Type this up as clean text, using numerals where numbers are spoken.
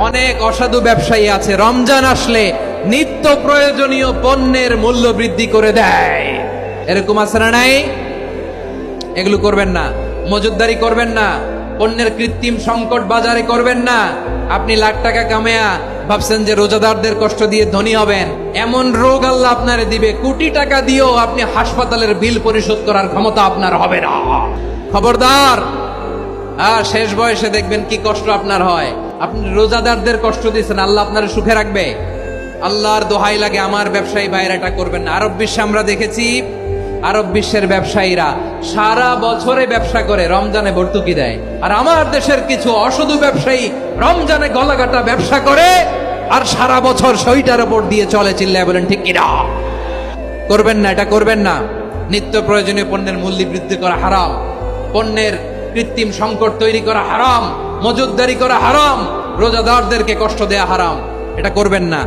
অনেক অসাধু ব্যবসায়ী আছে রমজান আসলে নিত্য প্রয়োজনীয় পণ্যের মূল্য বৃদ্ধি করে দেয়। এরকম আছে না নাই? এগুলো করবেন না, মজুতদারি করবেন না, পণ্যের কৃত্রিম সংকট বাজারে করবেন না। আপনি লাখ টাকা কামায়া ভাবছেন যে রোজাদারদের কষ্ট দিয়ে ধনী হবেন, এমন রোগ আল্লাহ আপনারে দিবে, কোটি টাকা দিয়েও আপনি হাসপাতালের বিল পরিশোধ করার ক্ষমতা আপনার হবে না। খবরদার। শেষ বয়সে দেখবেন কি কষ্ট আপনার হয়। আপনি রোজাদারদের কষ্ট দিচ্ছেন, আল্লাহ আপনার সুখে রাখবে? আল্লাহর দোহাই লাগে আমার ব্যবসায়ী ভাইরা এটা করবেন না। আরব বিশ্বে আমরা দেখেছি, আরব বিশ্বের ব্যবসায়ীরা সারা বছরে ব্যবসা করে, রমজানে ভর্তুকি দেয়। আর আমার দেশের কিছু অসাধু ব্যবসায়ী রমজানে গলাকাটা ব্যবসা করে আর সারা বছর সইটার উপর দিয়ে চলে। চিল্লায় বলেন ঠিক কিনা? করবেন না, এটা করবেন না। নিত্য প্রয়োজনীয় পণ্যের মূল্য বৃদ্ধি করা হারাম, পণ্যের কৃত্রিম সংকট তৈরি করা হারাম, মজুতদারি করা হারাম, রোজাদারদেরকে কষ্ট দেয়া হারাম। এটা করবেন না।